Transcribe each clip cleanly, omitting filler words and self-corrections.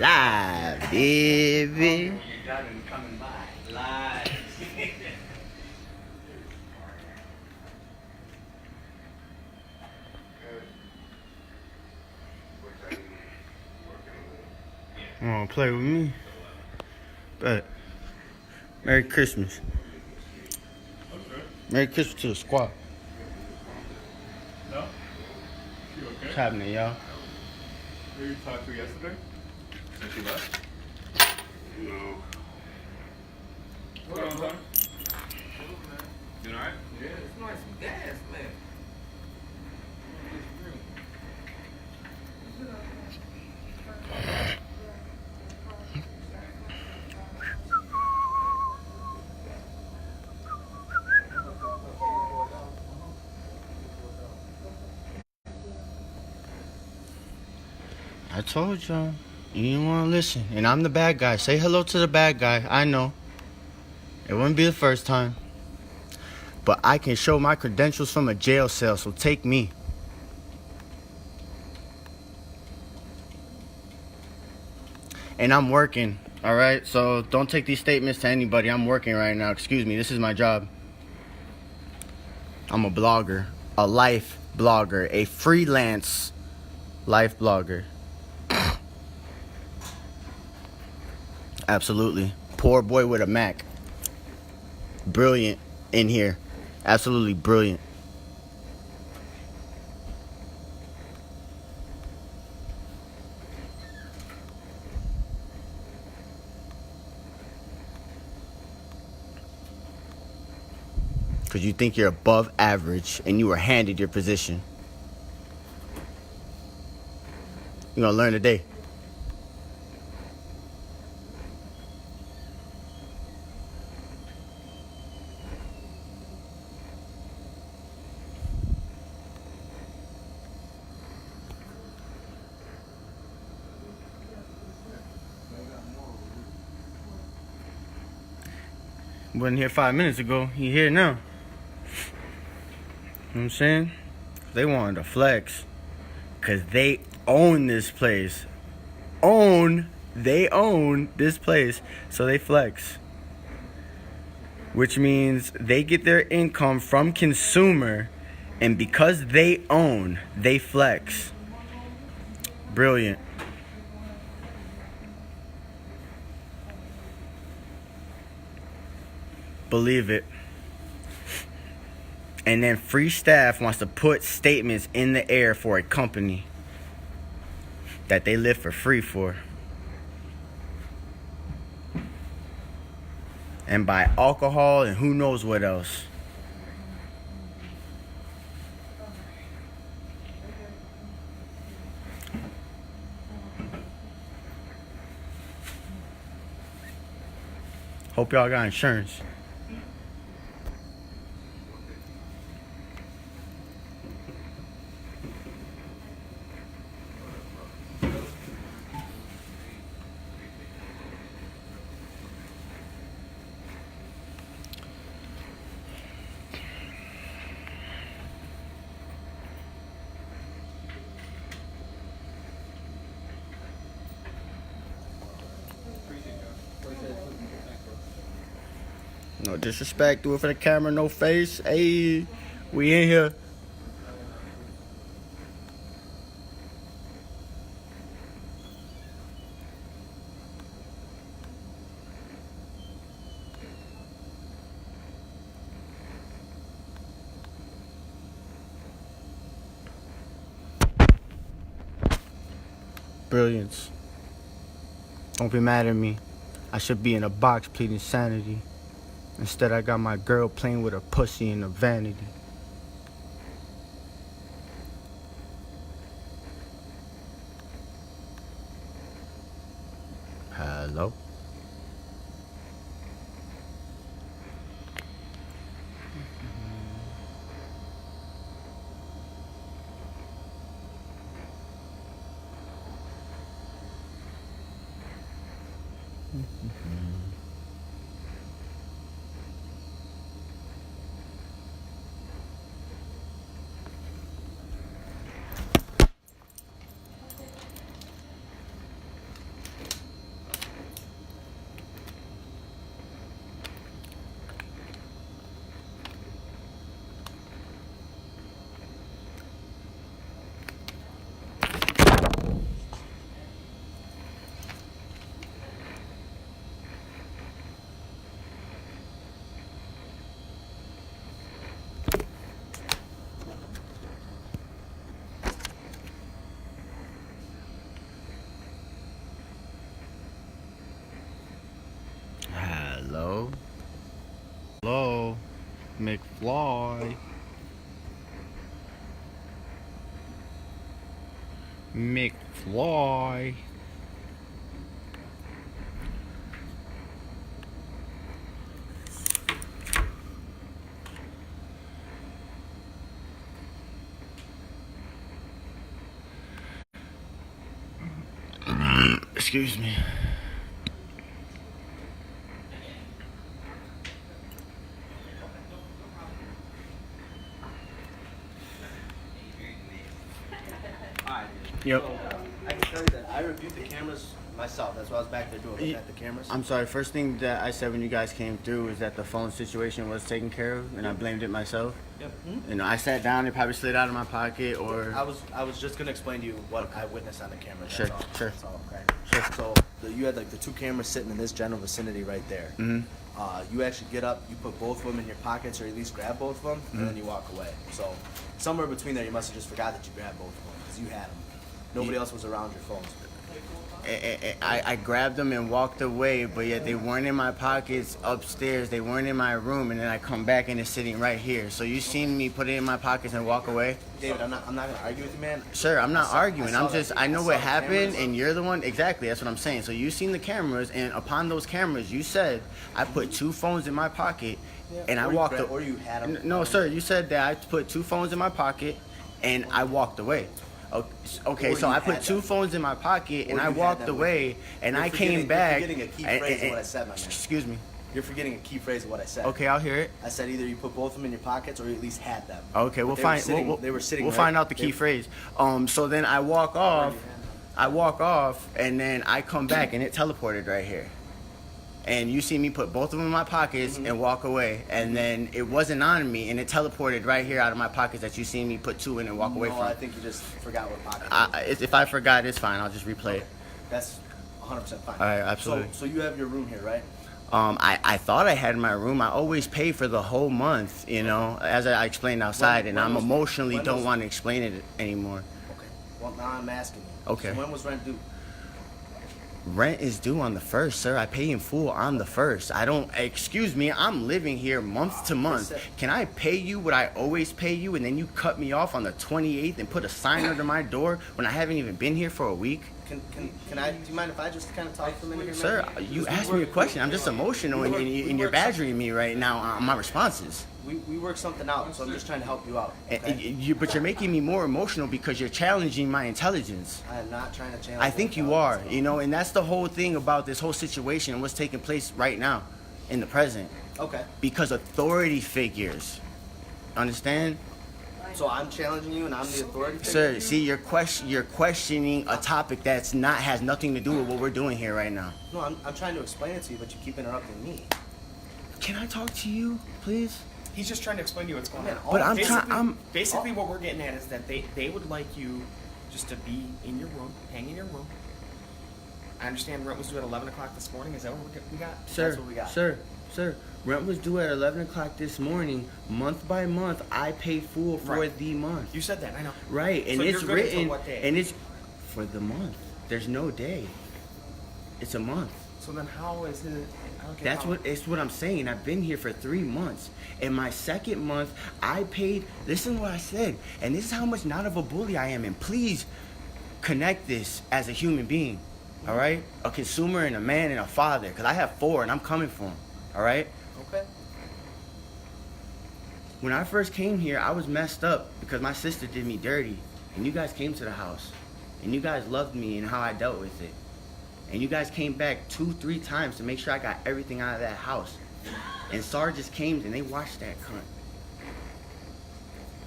Live, baby. Coming by live. You wanna play with me? Bet. Merry Christmas. Okay. Merry Christmas to the squad. No? You okay? What's happening, y'all? Who you talked to yesterday? Since you left? No. What's going on, son? You alright? Yeah, it's nice some gas, man. I told y'all. You didn't want to listen. And I'm the bad guy. Say hello to the bad guy. I know. It wouldn't be the first time. But I can show my credentials from a jail cell, so take me. And I'm working, all right? So don't take these statements to anybody. I'm working right now. Excuse me. This is my job. I'm a blogger, a life blogger, a freelance life blogger. Absolutely. Poor boy with a Mac. Brilliant in here. Absolutely brilliant. Because you think you're above average and you were handed your position. You're going to learn today. Wasn't here 5 minutes ago. He here now. You know what I'm saying? They wanted to flex. Because they own this place. They own this place. So they flex. Which means they get their income from consumer. And because they own, they flex. Brilliant. Believe it. And then free staff wants to put statements in the air for a company that they live for free for. And buy alcohol and who knows what else. Hope y'all got insurance. No disrespect, do it for the camera, no face. Hey, we in here. Brilliance. Don't be mad at me. I should be in a box pleading sanity. Instead, I got my girl playing with her pussy in a vanity. Hello? McFly. McFly. Excuse me. Yep. I can tell you that I reviewed the cameras myself. That's what I was back there doing, looking at the cameras. I'm sorry. First thing that I said when you guys came through is that the phone situation was taken care of, and I blamed it myself. Yep. You know, I sat down, it probably slid out of my pocket, or I was just gonna explain to you what I witnessed on the camera. That's Sure, all. sure. That's all. Okay. Sure. So you had like the two cameras sitting in this general vicinity right there. Mhm. You actually get up, you put both of them in your pockets, or at least grab both of them, Mm-hmm. and then you walk away. So somewhere between there, you must have just forgot that you grabbed both of them because you had them. Nobody else was around your phones. I grabbed them and walked away, but yet they weren't in my pockets upstairs. They weren't in my room, and then I come back and it's sitting right here. So you seen me put it in my pockets and walk away? David, I'm not gonna argue with you, man. Sir, I'm not arguing. I I'm saw just, that. I know I what saw the happened, cameras. and you're the one. Exactly, that's what I'm saying. So you seen the cameras, and upon those cameras, you said I put two phones in my pocket, and I Or you walked. or you had them. No, sir, you said that I put two phones in my pocket, and I walked away. Okay, Or so you I put had two them. phones in my pocket, and Or I you had walked them with away, you. and You're I forgetting- came you're back. forgetting a key phrase of what I said, my man. Excuse me. You're forgetting a key phrase of what I said. Okay, I'll hear it. I said either you put both of them in your pockets or you at least had them. Okay, But we'll they were find. sitting- they were sitting We'll right- find out the they- key phrase. So then I walk off. I walk off, and then I come back, and it teleported right here. And you see me put both of them in my pockets and walk away, and then it wasn't on me, and it teleported right here out of my pockets that you see me put two in and walk away No, from. I think you just forgot what pocket. If I forgot, it's fine. I'll just replay it. That's 100% fine. All right, absolutely. So you have your room here, right? I thought I had my room. I always pay for the whole month, you know, as I explained outside, and when I'm was- emotionally when don't was- want to explain it anymore. Okay. Well, now I'm asking you. Okay. So when was rent due? Rent is due on the 1st, sir. I pay in full on the 1st. I don't, excuse me, I'm living here month to month. Listen. Can I pay you what I always pay you, and then you cut me off on the 28th and put a sign under my door when I haven't even been here for a week? Can I? Do you mind if I just kind of talk for a minute here, Sir, man? you Because asked we me a work- question. I'm just emotional, we and, work- and, we and you're work badgering me right now on my responses. We work something out, so I'm just trying to help you out. And- Okay? but you're making me more emotional because you're challenging my intelligence. I am not trying to challenge. I think your you are, intelligence. you know, and that's the whole thing about this whole situation and what's taking place right now in the present. Okay. Because authority figures, understand? So I'm challenging you, and I'm the authority figure? Sir, see, you're questioning a topic that's not has nothing to do with what we're doing here right now. No, I'm trying to explain it to you, but you keep interrupting me. Can I talk to you, please? He's just trying to explain to you what's going on. But I'm Basically- trying. Basically, what we're getting at is that they would like you just to be in your room, hang in your room. I understand rent was due at 11 o'clock this morning. Is that what we got? Sir, That's what we got. Sir, rent was due at 11 o'clock this morning. Month by month, I pay full for Right. the month. You said that, I know. Right, and So it's you're good until written, what day? and it's for the month. There's no day. It's a month. So then how is it? I don't get That's how- what I'm saying. I've been here for 3 months. In my second month, I paid. Listen what I said, and this is how much not of a bully I am. And please connect this as a human being. All right, a consumer and a man and a father. Cause I have 4, and I'm coming for them. All right. Okay. When I first came here, I was messed up because my sister did me dirty, and you guys came to the house, and you guys loved me and how I dealt with it, and you guys came back 2-3 times to make sure I got everything out of that house, and SAR just came and they watched that cunt.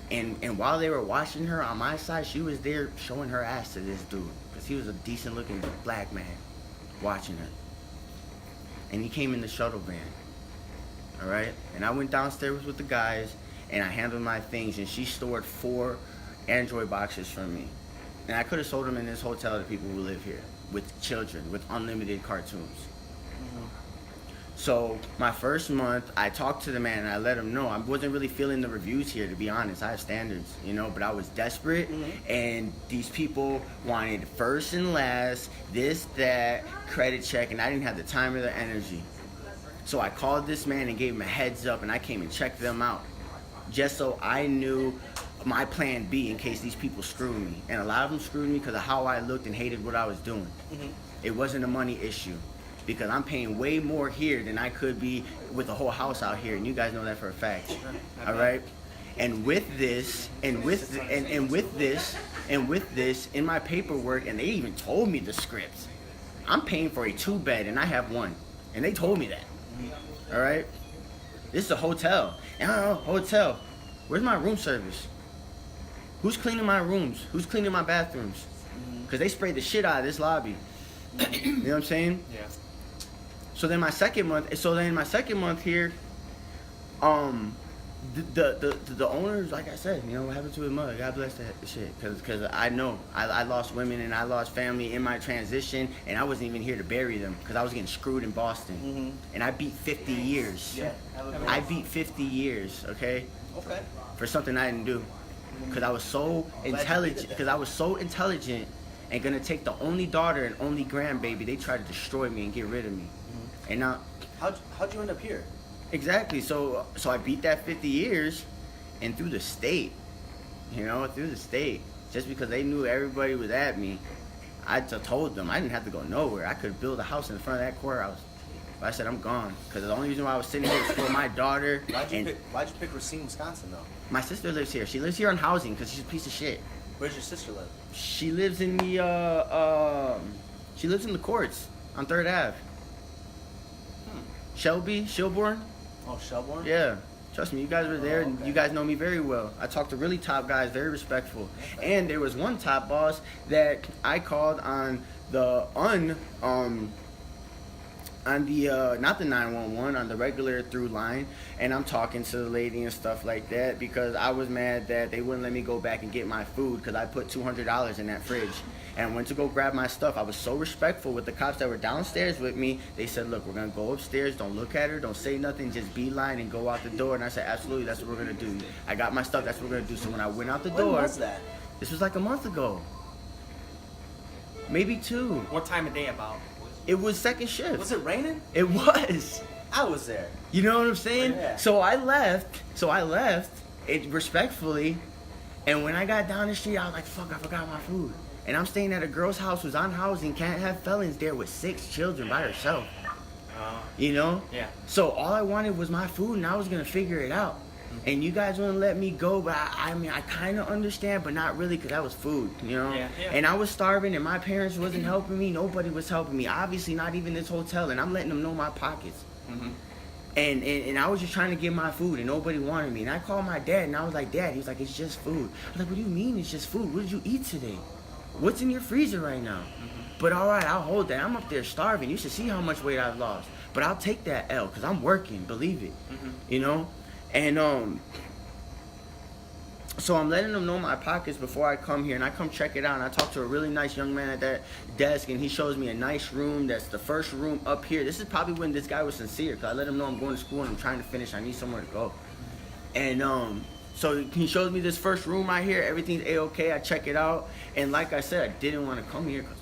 And while they were watching her on my side, she was there showing her ass to this dude because he was a decent looking black man watching her, and he came in the shuttle van. All right, and I went downstairs with the guys, and I handled my things, and she stored 4 Android boxes for me, and I could have sold them in this hotel to people who live here with children, with unlimited cartoons. So my first month, I talked to the man and I let him know I wasn't really feeling the reviews here, to be honest. I have standards, you know, but I was desperate, and these people wanted first and last, this, that, credit check, and I didn't have the time or the energy. So I called this man and gave him a heads up, and I came and checked them out. just so I knew my plan B in case these people screwed me. And a lot of them screwed me because of how I looked and hated what I was doing. It wasn't a money issue because I'm paying way more here than I could be with a whole house out here, and you guys know that for a fact. All right. And with this, and with this in my paperwork, and they even told me the scripts. I'm paying for a 2-bed and I have 1, and they told me that. All right. This is a hotel. And I don't know, hotel. Where's my room service? Who's cleaning my rooms? Who's cleaning my bathrooms? Because they sprayed the shit out of this lobby. You know what I'm saying? Yeah. So then my second month here, the owners, like I said, you know, what happened to his mother? God bless that shit. Because I know I lost women and I lost family in my transition, and I wasn't even here to bury them because I was getting screwed in Boston. And I beat 50 years. Yeah. I beat 50 years, okay? Okay. For something I didn't do. Because I was so intelligent. Because I was so intelligent and gonna take the only daughter and only grandbaby. They tried to destroy me and get rid of me. And now, How'd you end up here? exactly. So I beat that 50 years, and through the state, you know, through the state, just because they knew everybody was at me, I told them I didn't have to go nowhere. I could build a house in front of that courthouse. But I said I'm gone because the only reason why I was sitting here was for my daughter. Why'd you pick Racine, Wisconsin, though? My sister lives here. She lives here on housing because she's a piece of shit. Where's your sister live? She lives in the she lives in the courts on 3rd Ave. Shelbourne. Oh, Shelbourne? Yeah. Trust me, you guys were there, and okay. you guys know me very well. I talked to really top guys, very respectful. And there was one top boss that I called on the not the 911, on the regular through line, and I'm talking to the lady and stuff like that because I was mad that they wouldn't let me go back and get my food because I put $200 in that fridge. And I went to go grab my stuff. I was so respectful with the cops that were downstairs with me. They said, look, we're going to go upstairs. Don't look at her. Don't say nothing. Just beeline and go out the door. And I said, absolutely, that's what we're going to do. I got my stuff. That's what we're going to do. So when I went out the door. When was that? This was like a month ago. Maybe 2. What time of day about? It was second shift. Was it raining? It was. I was there. You know what I'm saying? Yeah. So I left it respectfully, and when I got down the street, I was like, fuck, I forgot my food. And I'm staying at a girl's house who's on housing, can't have felons there with 6 children by herself. You know? Yeah. So all I wanted was my food, and I was gonna figure it out. And you guys wouldn't let me go, but I mean, I kind of understand, but not really, because that was food, you know? Yeah. And I was starving, and my parents wasn't helping me. Nobody was helping me. Obviously, not even this hotel, and I'm letting them know my pockets. And I was just trying to get my food, and nobody wanted me. And I called my dad, and I was like, Dad, he was like, it's just food. I was like, what do you mean it's just food? What did you eat today? What's in your freezer right now? But all right, I'll hold that. I'm up there starving. You should see how much weight I've lost. But I'll take that L, because I'm working, believe it. You know? And so I'm letting them know my pockets before I come here, and I come check it out, and I talk to a really nice young man at that desk, and he shows me a nice room that's the first room up here. This is probably when this guy was sincere, because I let him know I'm going to school and I'm trying to finish. I need somewhere to go. And so he shows me this first room right here. Everything's A-okay. I check it out, and like I said, I didn't want to come here because,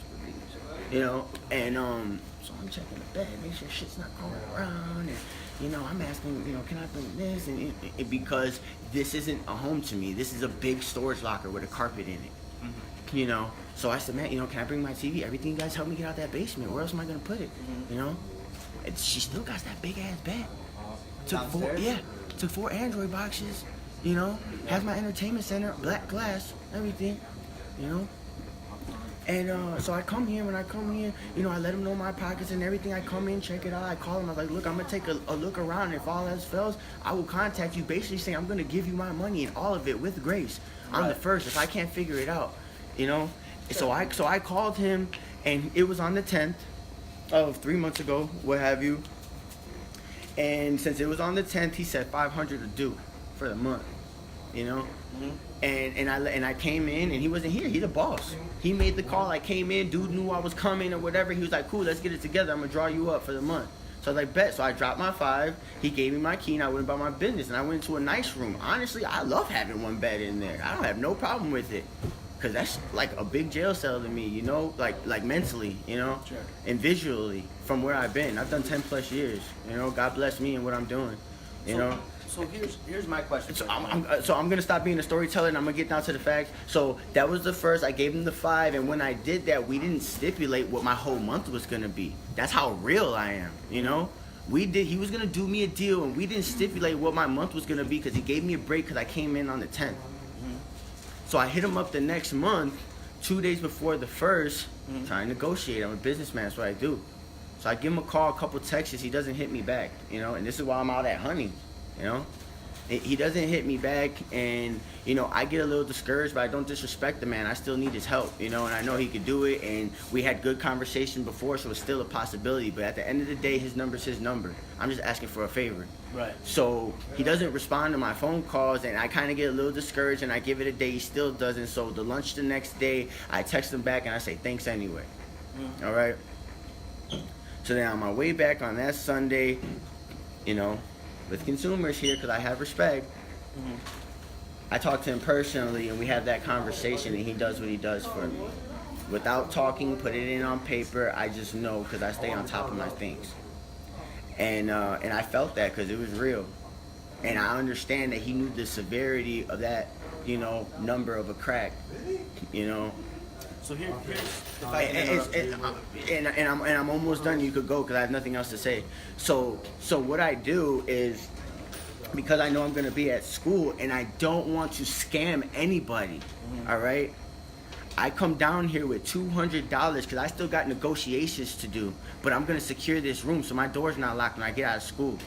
you know, and so I'm checking the bed, make sure shit's not going around, and you know, I'm asking, you know, can I bring this? And because this isn't a home to me. This is a big storage locker with a carpet in it. You know? So I said, man, you know, can I bring my TV? Everything you guys help me get out that basement. Where else am I going to put it? You know? And she still got that big ass bed. Took 4 Android boxes. You know? Has my entertainment center, black glass, everything. You know? And so I come here. When I come here, you know, I let them know my pockets and everything. I come in, check it out. I call them. I was like, look, I'm going to take a look around. If all else fails, I will contact you, basically saying I'm going to give you my money and all of it with grace on the 1st if I can't figure it out, you know? So I called him, and it was on the 10th of 3 months ago, what have you. And since it was on the 10th, he said 500 to do for the month, you know? And I came in, and he wasn't here. He's the boss. He made the call. I came in. Dude knew I was coming or whatever. He was like, cool, let's get it together. I'm going to draw you up for the month. So I was like, bet. So I dropped my 5. He gave me my key, and I went about my business. And I went into a nice room. Honestly, I love having 1 bed in there. I don't have no problem with it. Because that's like a big jail cell to me, you know? Like mentally, you know? Sure. And visually, from where I've been. I've done 10 plus years. You know? God bless me and what I'm doing. You know? So here's my question. So I'm gonna stop being a storyteller and I'm gonna get down to the facts. So that was the first. I gave him the 5, and when I did that, we didn't stipulate what my whole month was gonna be. That's how real I am, you know. He was gonna do me a deal, and we didn't stipulate what my month was gonna be because he gave me a break because I came in on the 10th. So I hit him up the next month, 2 days before the 1st, trying to negotiate. I'm a businessman. That's what I do. So I give him a call, a couple texts. He doesn't hit me back, you know. And this is why I'm out at hunting, you know. He doesn't hit me back, and you know I get a little discouraged, but I don't disrespect the man. I still need his help, you know, and I know he could do it. And we had good conversation before, so it's still a possibility. But at the end of the day, his number's his number. I'm just asking for a favor. Right. So he doesn't respond to my phone calls, and I kind of get a little discouraged, and I give it a day. He still doesn't. So the lunch the next day, I text him back, and I say thanks anyway. All right. So then on my way back on that Sunday, you know, with consumers here, because I have respect, I talk to him personally, and we have that conversation, and he does what he does for me. Without talking, put it in on paper, I just know because I stay on top of my things. And I felt that because it was real. And I understand that he knew the severity of that, you know, number of a crack, you know. So here's if I can interrupt you. And I'm almost done. You could go because I have nothing else to say. So what I do is, because I know I'm gonna be at school and I don't want to scam anybody. All right. I come down here with $200 because I still got negotiations to do, but I'm gonna secure this room so my door's not locked when I get out of school.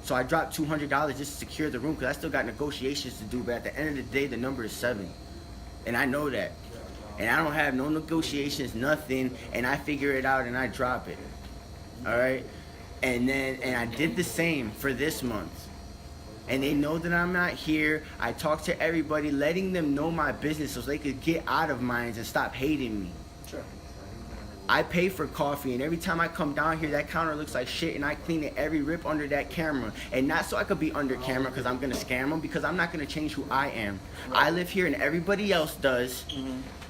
So I dropped $200 just to secure the room because I still got negotiations to do. But at the end of the day, the number is 7, and I know that. And I don't have no negotiations, nothing, and I figure it out and I drop it. All right? And I did the same for this month. And they know that I'm not here. I talk to everybody, letting them know my business so they could get out of mine and stop hating me. Sure. I pay for coffee, and every time I come down here, that counter looks like shit, and I clean it every rip under that camera. And not so I could be under camera because I'm going to scam them, because I'm not going to change who I am. I live here and everybody else does.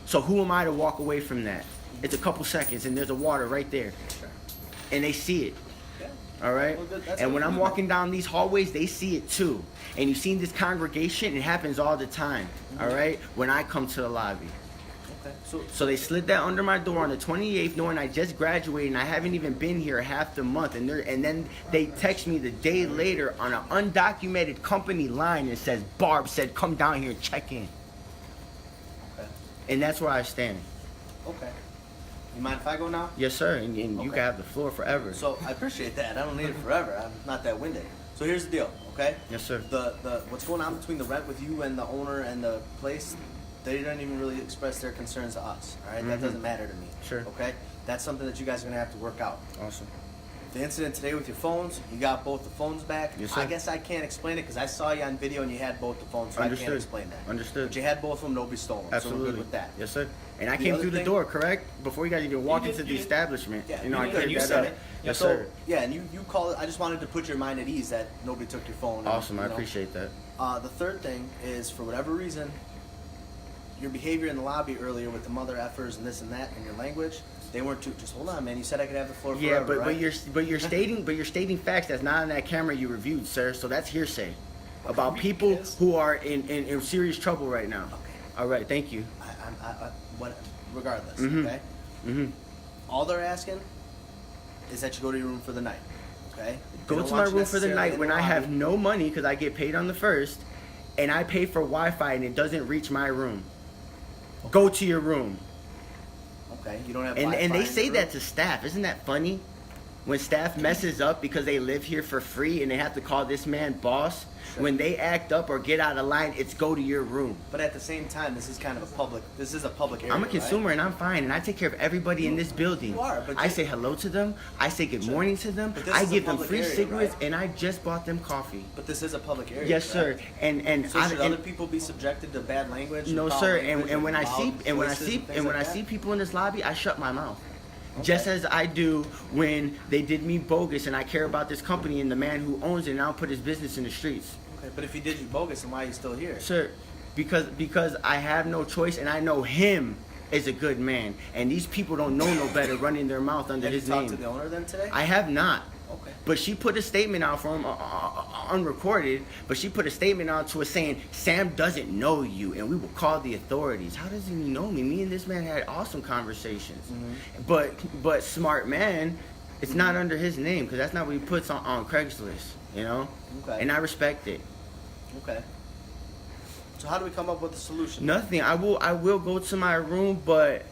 So who am I to walk away from that? It's a couple seconds, and there's a water right there. And they see it. All right? Well, that's And when what I'm we walking down these hallways, they see it too. And you've seen this congregation, it happens all the time. All right? When I come to the lobby. Okay. So they slid that under my door on the 28th, knowing I just graduated and I haven't even been here half the month. And then they text me the day later on an undocumented company line and says, Barb said, come down here and check in. Okay. And that's where I stand. Okay. You mind if I go now? Yes, sir. And you Okay. can have the floor forever. So I appreciate that. I don't need it forever. I'm not that winded. So here's the deal, okay? Yes, sir. The what's going on between the rent with you and the owner and the place, they don't even really express their concerns to us. All right? That doesn't matter to me. Sure. Okay? That's something that you guys are gonna have to work out. Awesome. The incident today with your phones, you got both the phones back. Yes, sir. I guess I can't explain it because I saw you on video and you had both the phones, so I Understood. can't explain that. Understood. But you had both of them, nobody stole them. Absolutely. So we're good with that. Yes, sir. And I The came other through the thing- door, correct? Before you guys even walked You into did- the you- establishment. Yeah, you know, I you cleared did. You that said up. it. Yes, So, sir. yeah, and you call it. I just wanted to put your mind at ease that nobody took your phone. and, Awesome. I you know. appreciate that. The third thing is, for whatever reason, your behavior in the lobby earlier with the mother effers and this and that and your language, they weren't too. Just hold on, man. You said I could have the floor Yeah, forever, right? but you're stating facts that's not on that camera you reviewed, sir. So that's hearsay about people who are in serious trouble right now. Okay. All right. Thank you. Regardless, Mhm. okay. Mhm. All they're asking is that you go to your room for the night, okay? They Go don't to want my you room for the necessarily night in when the I have lobby. no money because I get paid on the 1st, and I pay for Wi-Fi and it doesn't reach my room. Go to your room. Okay, you don't have. And Wi-Fi they in say your that room? to staff. Isn't that funny? When staff messes up because they live here for free and they have to call this man boss, Sure. when they act up or get out of line, it's go to your room. But at the same time, this is kind of a public. This is a public area. I'm a right? consumer and I'm fine, and I take care of everybody in this building. You are, but I you- say hello to them. I say good morning to them. But this I is a give them public free area, cigarettes, right? and I just bought them coffee. But this is a public area. Yes, sir. correct? And So I, should and other people be subjected to bad language? no, foul sir. language And when I loud see voices things and when like I that? see people in this lobby, I shut my mouth. Okay. Just as I do when they did me bogus, and I care about this company and the man who owns it, and I'll put his business in the streets. Okay, but if he did you bogus, then why are you still here? Sir, because I have no choice, and I know him is a good man, and these people don't know no better running their mouth under Have you his talked to name. the owner then today? I have not. Okay. But she put a statement out for him, unrecorded, but she put a statement out to us saying, Sam doesn't know you and we will call the authorities. How doesn't he know me? Me and this man had awesome conversations. But Smart Man, it's not under his name because that's not what he puts on Craigslist, you know? Okay. And I respect it. Okay. So how do we come up with a solution? Nothing. I will go to my room, but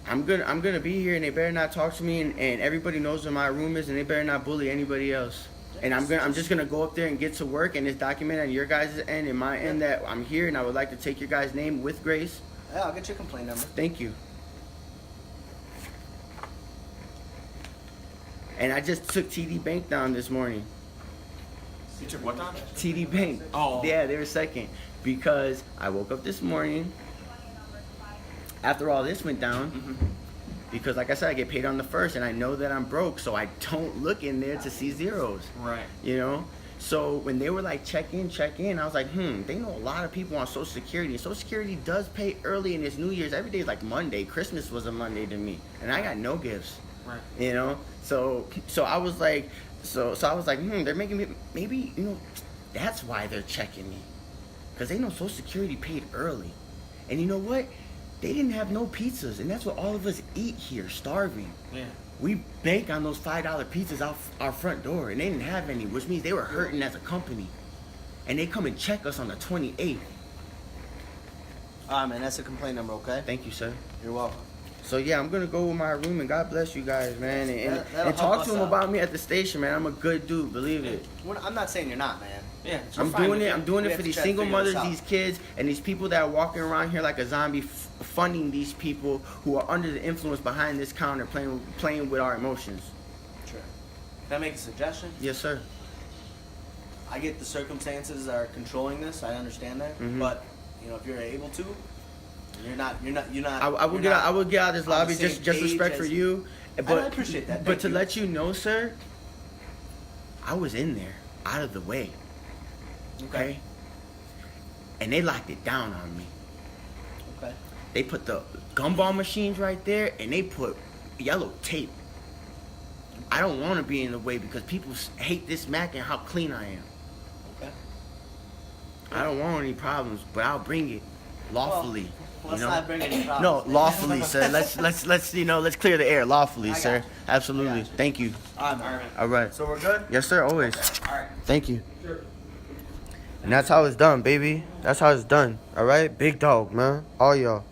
I'm gonna be here, and they better not talk to me, and everybody knows where my room is, and they better not bully anybody else. And I'm just gonna go up there and get to work, and it's documented on your guys' end and my end that I'm here, and I would like to take your guys' name with grace. Yeah, I'll get your complaint number. Thank you. And I just took TD Bank down this morning. You took what down? TD Bank. Oh. Yeah, they were second. Because I woke up this morning, after all this went down, because like I said, I get paid on the 1st, and I know that I'm broke, so I don't look in there to see zeros. Right. You know? So when they were like, check in, I was like, they know a lot of people on Social Security. And Social Security does pay early, and it's New Year's. Every day is like Monday. Christmas was a Monday to me. And I got no gifts. Right. You know? So I was like, I was like, they're making me, maybe, you know, that's why they're checking me. Because they know Social Security paid early. And you know what? They didn't have no pizzas. And that's what all of us eat here, starving. Yeah. We bank on those $5 pizzas out our front door. And they didn't have any, which means they were hurting as a company. And they come and check us on the 28th. All right, man. That's a complaint number, okay? Thank you, sir. You're welcome. So yeah, I'm gonna go in my room, and God bless you guys, man, and That'll talk help to us them out. about me at the station, man. I'm a good dude, believe it. I'm not saying you're not, man. Yeah. I'm doing it. I'm doing We it have for to these try to single figure this mothers, out. these kids, and these people that are walking around here like a zombie, funding these people who are under the influence behind this counter, playing with our emotions. Sure. Can I make a suggestion? Yes, sir. I get the circumstances are controlling this. I understand that, Mhm. but you know, if you're able to, you're not. I will get out. I will get out of this on the lobby. same Just respect page for as- you. But I appreciate that. But Thank to you. let you know, sir, I was in there, out of the way. Okay. And they locked it down on me. Okay. They put the gumball machines right there, and they put yellow tape. I don't want to be in the way because people hate this Mac and how clean I am. Okay. I don't want any problems, but I'll bring it lawfully. Let's you know? not bring any No, problems. lawfully, sir. Let's clear the air lawfully, I got sir. you. Absolutely. I got you. Thank you. All right, All right, man. man. All right. So we're good. Yes, sir. Always. All right. Thank you. Sure. And that's how it's done, baby. That's how it's done. All right, big dog, man. All y'all.